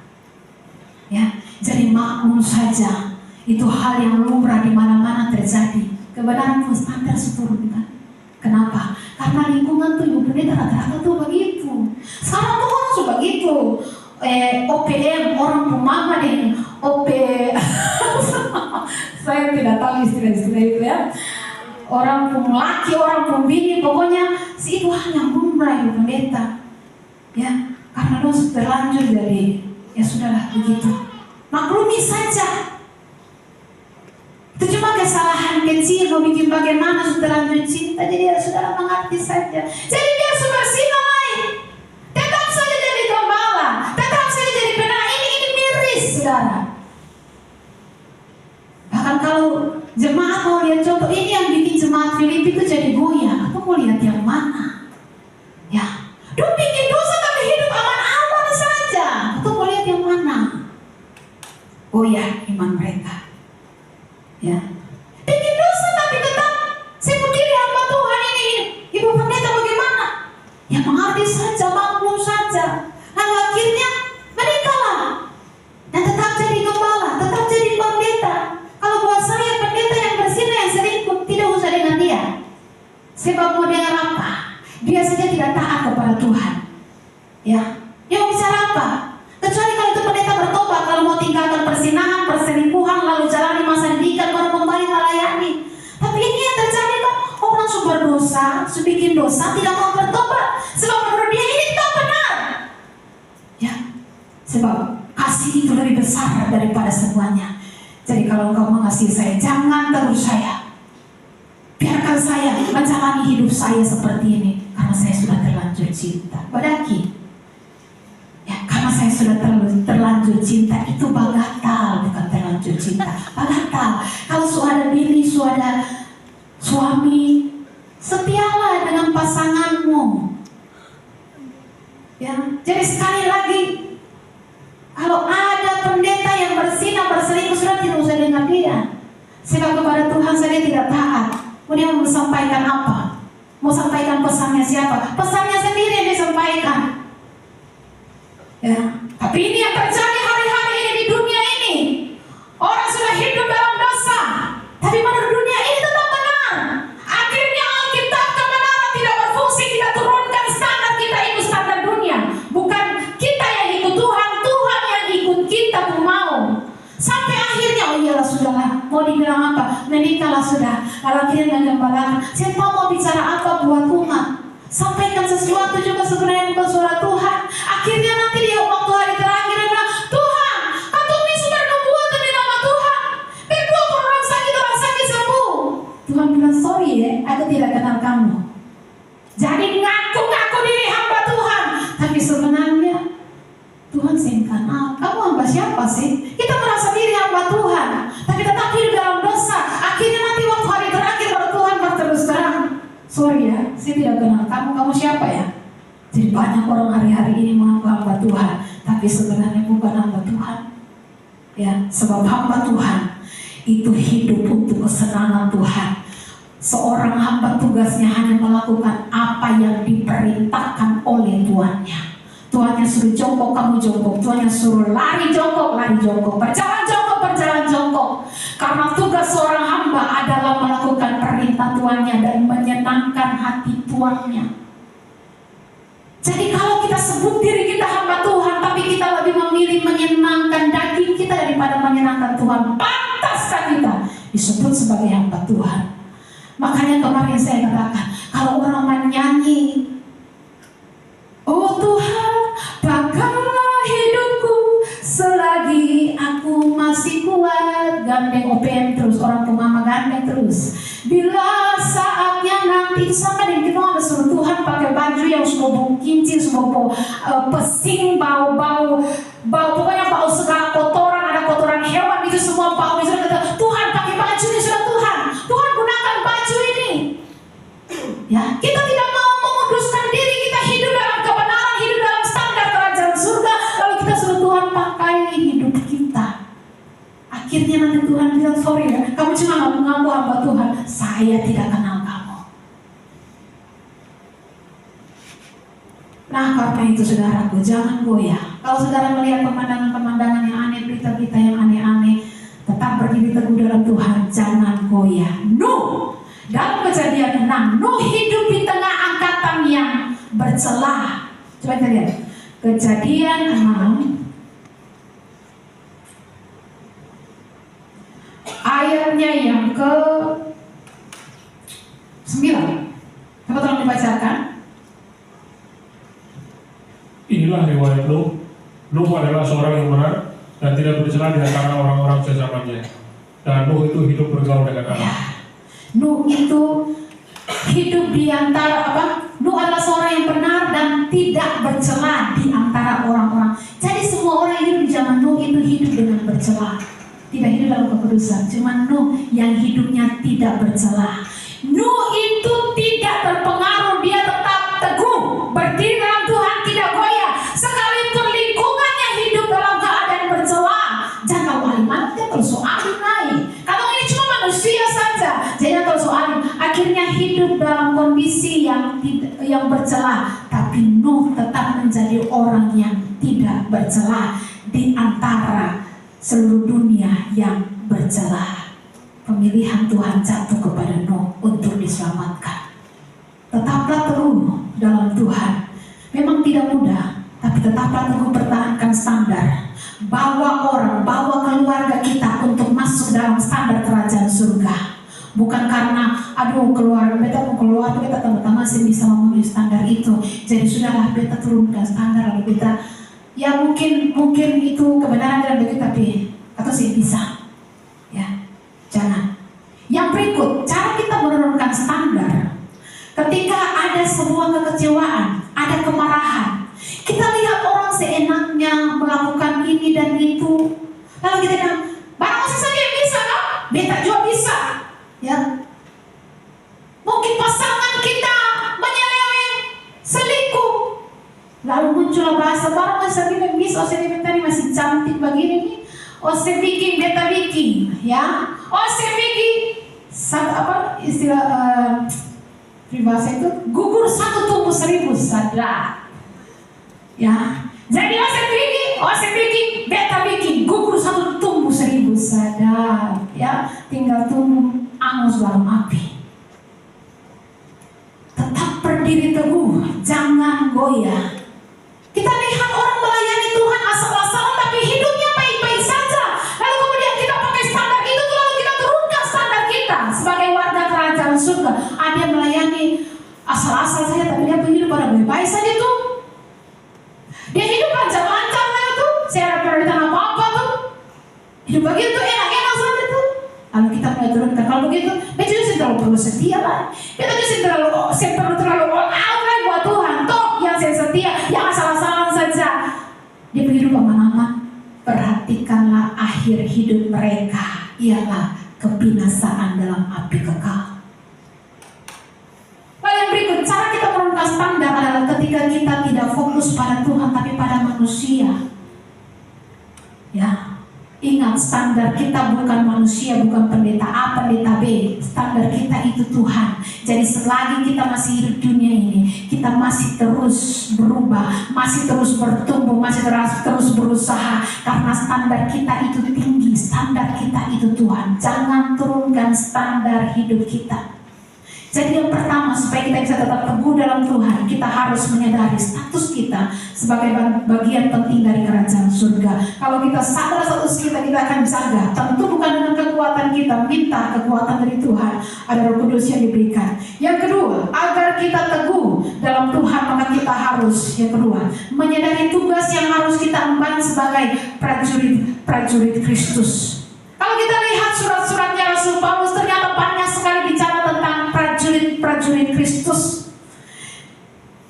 Ya, jadi maklum saja itu hal yang lumrah di mana-mana terjadi. Kebenaran pun standar seturunkan. Kenapa? Karena lingkungan tuh ibu pendeta rata-rata tuh begitu. Sekarang tuh orang tuh begitu. OPM orang pemama dengan OP. Saya tidak tahu istilah-istilah itu ya. Orang pun laki, orang pun bini, pokoknya si itu hal yang lumrah ibu pendeta. Ya, karena dosa terlanjur dari ya sudahlah begitu. Maklumi saja. Itu cuma kesalahan kecil, mau bikin bagaimana sudah terlanjur cinta, jadi ya saudara mengerti saja. Jadi biar bersinah lain, tetap saja jadi gembala, tetap saja jadi benar. Ini miris saudara. Bahkan kalau jemaat mau lihat contoh ini yang bikin jemaat Filipi itu jadi goyah, atau mau lihat yang mana? Ya, dia bikin dosa tapi hidup aman-aman saja, atau mau lihat yang mana? Goyah iman mereka. Ya, bikin dosa tapi tetap saya berdiri hamba Tuhan ini. Ibu pendeta bagaimana? Ya mengerti saja, maklum saja. Lalu akhirnya menikahlah dan tetap jadi gembala, tetap jadi pendeta. Kalau buat saya pendeta yang bersinah yang selingkuh tidak usah dengan dia. Sebab mau dengan apa? Dia saja tidak taat kepada Tuhan. Ya, dia mau bicara apa? Kecuali kalau itu pendeta bertobat, kalau mau tinggalkan persinahan, perselingkuhan, lalu jalani masa didikan, baru kembali melayani. Tapi ini yang terjadi kan orang sudah berdosa, sudah bikin dosa, tidak mau bertobat. Sebab menurut dia ini tidak benar. Ya, sebab kasih itu lebih besar daripada semuanya. Jadi kalau engkau mengasihi saya, jangan tegur saya. Biarkan saya menjalani hidup saya seperti ini, karena saya sudah terlanjur cinta. Badaki, cinta itu bagatal, bukan terlanjur cinta. Bagatal. Kalau sudah bini, sudah suami, setialah dengan pasanganmu. Ya, jadi sekali lagi, kalau ada pendeta yang berzina, berselingkuh, sudah tidak usah dengar dia. Sebab kepada Tuhan saja tidak taat. Mau dia mau sampaikan apa? Mau sampaikan pesannya siapa? Pesannya sendiri yang disampaikan. Ya, tapi ini yang terjadi hari-hari ini di dunia ini. Orang sudah hidup dalam dosa, tapi menurut dunia ini tetap benar. Akhirnya Alkitab kebenaran tidak berfungsi, tidak turunkan standar, kita ikut standar dunia. Bukan kita yang ikut Tuhan, Tuhan yang ikut kita pun mau. Sampai akhirnya, oh iyalah sudahlah, mau dibilang apa? Menikahlah sudah. Kalau akhirnya gembala, saya mau bicara apa buat umat? Sampaikan sesuatu juga sebenarnya bukan suara Tuhan. Akhirnya nanti dia waktu hari terakhir dia bilang, Tuhan, atau ini sumber nubuatan di nama Tuhan. Berdua orang sakit sembuh. Tuhan bilang, sorry ya, aku tidak kenal kamu. Jadi ngaku diri hamba Tuhan, tapi sebenarnya Tuhan saya kenal. Kamu hamba siapa sih? Kita merasa diri hamba Tuhan, tapi tetap hidup dalam dosa. Akhirnya nanti waktu hari terakhir baru Tuhan berterus terang, sorry ya, saya tidak kenal kamu. Kamu siapa ya? Jadi banyak orang hari-hari ini mengaku hamba Tuhan, tapi sebenarnya bukan hamba Tuhan. Ya, sebab hamba Tuhan itu hidup untuk kesenangan Tuhan. Seorang hamba tugasnya hanya melakukan apa yang diperintahkan oleh tuannya. Tuannya suruh jongkok, kamu jongkok. Tuannya suruh lari jongkok, berjalan jongkok. Karena tugas seorang hamba adalah melakukan perintah tuannya dan menyenangkan hati tuannya. Jadi kalau kita sebut diri kita hamba Tuhan, tapi kita lebih memilih menyenangkan daging kita daripada menyenangkan Tuhan, pantaskah kita disebut sebagai hamba Tuhan? Makanya kemarin saya katakan, kalau orang menyanyi, oh Tuhan, pakailah hidupku selagi aku masih kuat. Gandeng OPM terus, orang pemama gandeng terus. Bila saatnya nanti sampai dengan kita ada suruh Tuhan pakai baju yang semua bau kincir, semua bau pesing, bau pokoknya bau segala kotoran, ada kotoran hewan itu semua bau. Misalnya kata Tuhan pakai baju ini sudah Tuhan gunakan baju ini. Ya, kita tidak mau menguduskan diri, kita hidup dalam kebenaran, hidup dalam standar kerajaan surga, lalu kita suruh Tuhan pakai hidup kita. Akhirnya nanti Tuhan bilang, sorry ya, kamu cuma mengaku hamba Tuhan, saya tidak kenal kamu. Nah, karena itu saudaraku, jangan goyah. Kalau saudara melihat pemandangan-pemandangan yang aneh, berita-berita yang aneh-aneh, tetap berdiri teguh dalam Tuhan, jangan goyah. Nuh, dalam Kejadian 6, Nuh hidup di tengah angkatan yang bercelah. Coba kita lihat Kejadian 6 ayatnya yang ke-9. Coba tolong dibacakan.
Inilah riwayat Nuh. Nuh adalah seorang yang benar dan tidak bercela di antara orang-orang sezamannya. Dan Nuh itu hidup bergaul dengan Allah.
Ya. Nuh itu hidup di antara Nuh adalah seorang yang benar dan tidak bercela di antara orang-orang. Jadi semua orang yang hidup di zaman Nuh itu hidup dengan bercela, tidak hidup dalam kekudusan. Cuma Nuh yang hidupnya tidak bercela. Nuh itu tidak terpengaruh, dia tetap teguh, berdiri dalam Tuhan, tidak goyah. Sekalipun lingkungannya hidup dalam keadaan bercela, jangan waliman dia tersoalin naik. Kalau ini cuma manusia saja, jangan tersoalin. Akhirnya hidup dalam kondisi yang bercela, tapi Nuh tetap menjadi orang yang tidak bercela di antara seluruh dunia yang bercela. Pemilihan Tuhan jatuh kepada Nuh untuk diselamatkan. Tetaplah teguh dalam Tuhan. Memang tidak mudah, tapi tetaplah teguh pertahankan standar. Bawa keluarga kita untuk masuk dalam standar kerajaan surga. Bukan karena keluarga beta mau keluar, kita teman-teman masih bisa memenuhi standar itu. Jadi sudahlah beta turunkan standar, lalu beta ya mungkin itu kebenaran dalam begitu, tapi atau sih bisa. Ya, jangan. Yang berikut, cara kita menurunkan standar. Ketika ada sebuah kekecewaan, ada kemarahan, kita lihat orang seenaknya melakukan melakukan ini dan itu. Lalu kita bilang, barang masih saja yang bisa kan? Beta juga bisa. Ya. Mungkin pasangan kita menyeleweng, selingkuh. Lalu muncullah bahasa, barang masih saja yang bisa. Oh, saya beta ini masih cantik begini nih. Oh, saya bikin, beta bikin. Ya. Oh, saya bikin. Apa istilah peribahasa itu, gugur satu tumbuh 1000 sadar. Ya, jadi saya bikin, beta bikin, gugur satu tumbuh 1000 sadar. Ya, tinggal tunggu angus dalam api. Tetap berdiri teguh, jangan goyah. Kita lihat orang melayani Tuhan asal-asalan tapi hidupnya baik-baik saja. Lalu kemudian kita pakai standar itu, lalu kita turunkan standar kita sebagai warga kerajaan surga. Dia melayani asal-asal saja tapi dia hidup pada baik-baik saja tuh. Dia hidup lancar-lancar saja tuh. Saya ada prioritas apa-apa tuh. Hidup begitu enak-enak saja tuh. Lalu kita mulai turunkan. Kalau begitu, betul sih terlalu perlu setia lah. Betul sih terlalu all out lah buat Tuhan. Toh yang saya setia, yang asal-asalan saja. Dia hidup aman-aman. Perhatikanlah akhir hidup mereka. Ialah kebinasaan dalam api kekal. Lalu yang berikut, cara kita menurunkan standar adalah ketika kita tidak fokus pada Tuhan tapi pada manusia. Ya, ingat standar kita bukan manusia, bukan pendeta A, pendeta B. Standar kita itu Tuhan. Jadi selagi kita masih hidup dunia ini, kita masih terus berubah, masih terus bertumbuh, masih terus berusaha. Karena standar kita itu tinggi, standar kita itu Tuhan. Jangan turunkan standar hidup kita. Jadi yang pertama, supaya kita bisa tetap teguh dalam Tuhan, kita harus menyadari status kita sebagai bagian penting dari kerajaan surga. Kalau kita sadar status kita akan jaga. Tentu bukan dengan kekuatan kita, minta kekuatan dari Tuhan. Ada Roh Kudus yang diberikan. Yang kedua, agar kita teguh dalam Tuhan, maka kita harus, yang kedua, menyadari tugas yang harus kita emban sebagai prajurit Kristus. Kalau kita lihat surat-suratnya Rasul Paulus, ternyata banyak sekali bicara tentang prajurit Kristus.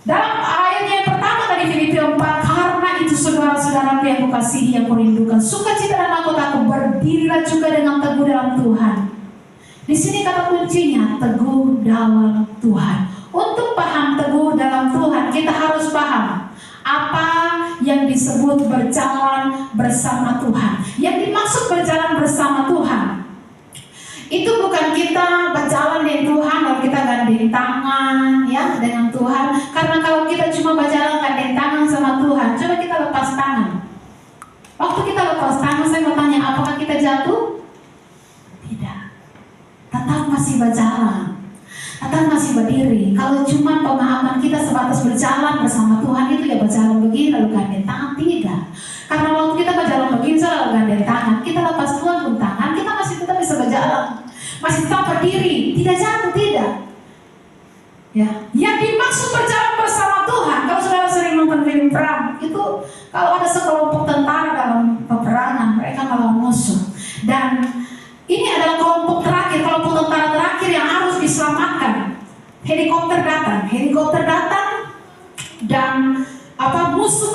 Dalam ayatnya yang pertama tadi Filipi 4, karena itu saudara-saudaraku yang kukasihi, yang kurindukan, sukacita dan mahkotaku, berdirilah juga dengan teguh dalam Tuhan. Di sini kata kuncinya teguh dalam Tuhan. Untuk paham teguh dalam Tuhan, kita harus paham apa yang disebut berjalan bersama Tuhan. Yang dimaksud berjalan bersama Tuhan itu bukan kita berjalan dengan Tuhan lalu kita gandeng tangan ya dengan Tuhan. Karena kalau kita cuma berjalan gandeng tangan sama Tuhan, coba kita lepas tangan. Waktu kita lepas tangan, saya mau tanya, apakah kita jatuh? Tidak. Tetap masih berjalan, tetap masih berdiri. Kalau cuma pemahaman kita sebatas berjalan bersama Tuhan, itu ya berjalan begini lalu gandeng tangan, tidak. Karena waktu kita berjalan begini lalu gandeng tangan, kita lepas Tuhan pun tangan, kita masih tetap bisa berjalan, masih tetap berdiri, tidak jatuh, tidak. Ya, yang dimaksud berjalan bersama Tuhan, kalau saudara sering nonton film perang, itu kalau ada sekelompok tentara dalam peperangan, mereka melawan musuh. Dan ini adalah kelompok terakhir, kelompok tentara terakhir yang harus diselamatkan. Helikopter datang dan musuh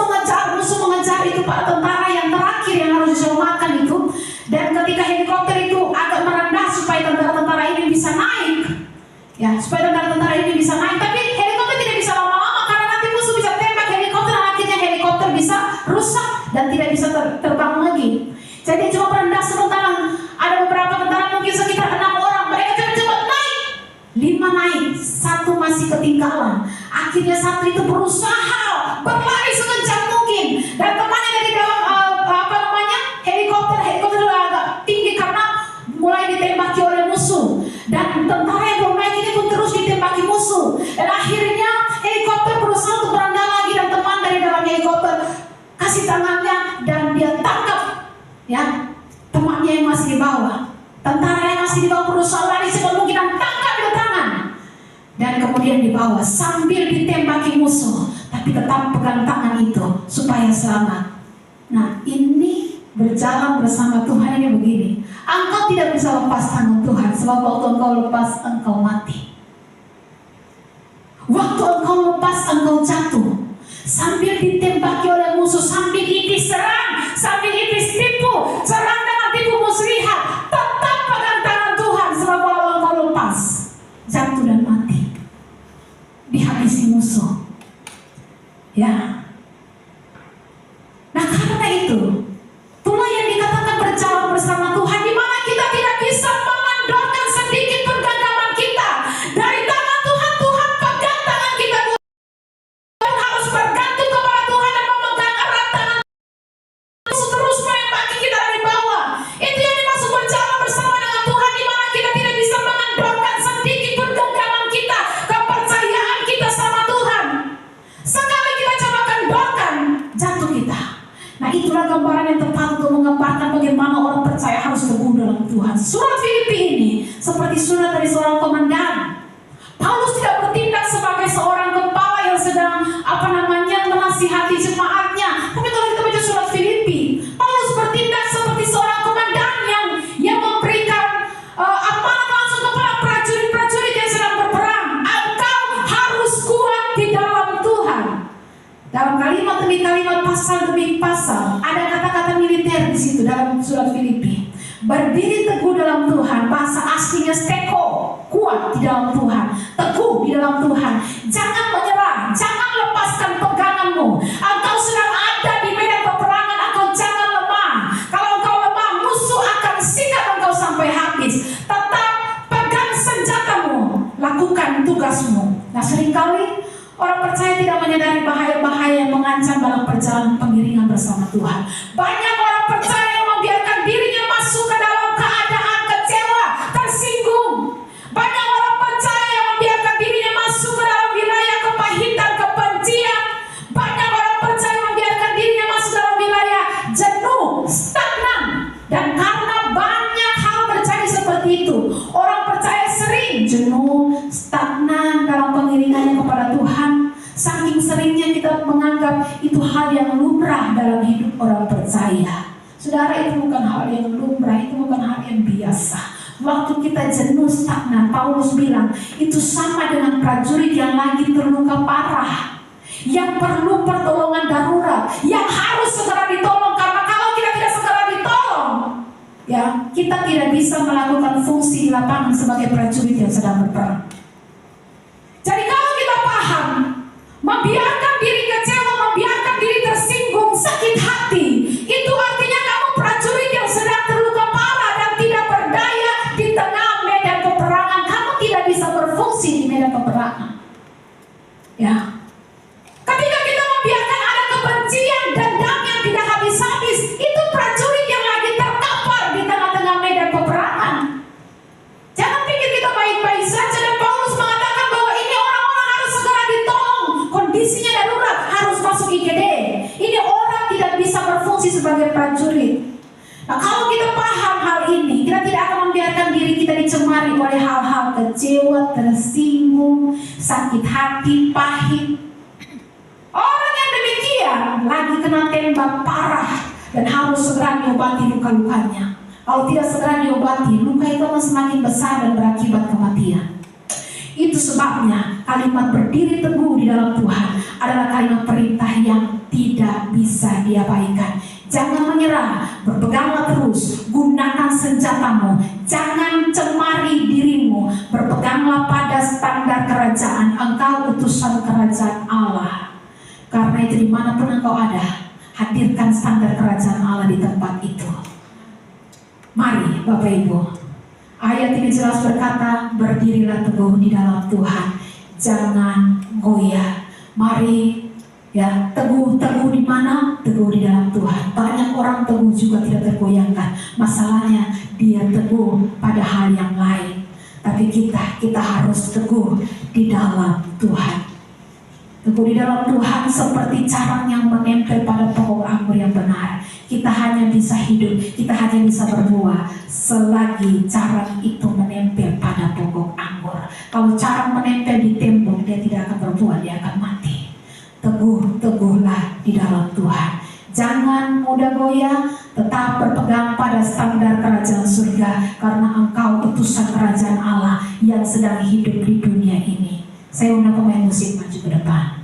mengejar itu para tentara yang terakhir yang harus diselamatkan itu. Dan ketika helikopter itu agak merendah supaya tentara-tentara ini bisa naik, ya supaya tentara-tentara ini bisa naik, tapi helikopter tidak bisa lama-lama karena nanti musuh bisa tembak helikopter dan akhirnya helikopter bisa rusak dan tidak bisa terbang lagi. Jadi cuma merendah sebentar. Ada beberapa tentara mungkin sekitar 6 orang, mereka cepat-cepat naik. 5 naik, 1 masih ketinggalan. Akhirnya 1 itu berusaha berlari sekencang mungkin dan temannya dari dalam helikopter agak tinggi karena mulai ditembaki oleh musuh. Dan tentara yang belum naik ini pun terus ditembaki musuh. Dan akhirnya helikopter berusaha untuk berendah lagi dan teman dari dalam helikopter kasih tangannya dan dia tangkap ya temannya yang masih di bawah. Tentara yang masih di bawah berusaha lari sebelum kita tangkap di tangan dan kemudian dibawa sambil ditembaki musuh, tapi tetap pegang tangan itu supaya selamat. Nah, ini berjalan bersama Tuhan ini begini. Engkau tidak bisa lepas tangan Tuhan, sebab waktu engkau lepas, engkau mati. Waktu engkau lepas, engkau jatuh. Sambil ditembaki oleh musuh, sambil diserang, sambil itu. Itulah yang dikatakan berjalan bersama Tuhan, di mana kita tidak bisa mengandalkan sedikit pun genggaman kita dari tangan Tuhan. Tuhan pegang tangan kita, Tuhan harus bergantung kepada Tuhan dan memegang erat tangan terus menembaki kita dari bawah. Itu yang dimaksud berjalan bersama dengan Tuhan, di mana kita tidak bisa mengandalkan sedikit pun genggaman kita, kepercayaan kita sama Tuhan. Sekali kita coba kendorkan, jatuh kita. Nah, itulah gambaran yang tepat untuk menggambarkan bagaimana orang percaya harus teguh dalam Tuhan. Surat Filipi ini seperti surat dari seorang komandan. Paulus tidak bertindak sebagai seorang kepala yang sedang menasihati jemaatnya. Tapi kalau kita baca surat Filipi, Paulus bertindak seperti seorang komandan yang memberikan amanat langsung kepada prajurit-prajurit yang sedang berperang. Engkau harus kuat di dalam Tuhan. Dalam kalimat demi kalimat, pasal demi pasal, ada kata-kata militer di situ dalam surat Filipi. Berdiri teguh dalam Tuhan, bahasa aslinya steko, kuat di dalam Tuhan, teguh di dalam Tuhan. Jangan menyerah, jangan lepaskan peganganmu. Engkau sedang ada di medan peperangan, engkau jangan lemah. Kalau engkau lemah, musuh akan sikat engkau sampai habis. Tetap pegang senjatamu, lakukan tugasmu. Nah, seringkali orang percaya tidak menyadari bahaya-bahaya yang mengancam dalam perjalanan pengiringan bersama Tuhan. Banyak orang percaya yang membiarkan dirinya masuk ke dalam keadaan kecewa, tersinggung. Banyak orang percaya yang membiarkan dirinya masuk ke dalam wilayah kepahitan, kebencian. Banyak orang percaya yang membiarkan dirinya masuk dalam wilayah jenuh, stagnan. Dan karena banyak hal terjadi seperti itu, orang percaya sering jenuh, stagnan dalam pengiringannya kepada Tuhan. Saking seringnya kita menganggap itu hal yang lumrah dalam hidup orang percaya. Saudara, itu bukan hal yang lumrah, itu bukan hal yang biasa. Waktu kita jenuh, stagnan, Paulus bilang itu sama dengan prajurit yang lagi terluka parah, yang perlu pertolongan darurat, yang harus segera ditolong. Karena kalau kita tidak segera ditolong, ya, kita tidak bisa melakukan fungsi di lapangan sebagai prajurit yang sedang berperang. Jadi kalau kita paham, membiarkan diri kecewa, membiarkan diri tersinggung, sakit hati, itu artinya kamu prajurit yang sedang terluka parah dan tidak berdaya di tengah medan peperangan. Kamu tidak bisa berfungsi di medan peperangan. Ya, ketika kita membiarkan ada kebencian, dendam yang tidak habis-habis, itu prajurit yang lagi terkapar di tengah-tengah medan peperangan. Jangan pikir kita baik-baik saja. Dan Paulus mengatakan bahwa ini orang-orang harus segera ditolong. Kondisinya darurat, harus masuk IGD. Ini orang tidak bisa berfungsi sebagai prajurit. Nah, kalau kita paham hal ini, kita tidak akan membiarkan diri kita dicemari oleh hal-hal kecewa, tersinggung, sakit hati, pahit. Orang yang demikian lagi kena tembak parah dan harus segera diobati luka-lukanya. Kalau tidak segera diobati, luka itu akan semakin besar dan berakibat kematian. Itu sebabnya kalimat berdiri teguh di dalam Tuhan adalah kalimat perintah yang tidak bisa diabaikan. Jangan menyerah, berpeganglah terus, gunakan senjatamu, jangan cemari dirimu, berpeganglah pada standar kerajaan. Engkau utusan kerajaan Allah. Karena itu dimanapun engkau ada, hadirkan standar kerajaan Allah di tempat itu. Mari Bapak Ibu, ayat ini jelas berkata, berdirilah teguh di dalam Tuhan, jangan goyah. Mari, ya, teguh di mana? Teguh di dalam Tuhan. Banyak orang teguh juga tidak tergoyangkan. Masalahnya dia teguh pada hal yang lain. Tapi kita harus teguh di dalam Tuhan. Teguh di dalam Tuhan seperti carang yang menempel pada pokok anggur yang benar. Kita hanya bisa hidup, kita hanya bisa berbuah selagi carang itu menempel pada pokok anggur. Kalau carang menempel di tembok, dia tidak akan berbuah, dia akan mati. Teguhlah di dalam Tuhan. Jangan mudah goyah, tetap berpegang pada standar kerajaan surga, karena engkau utusan kerajaan Allah yang sedang hidup di dunia ini. Saya undang pemain musik maju ke depan.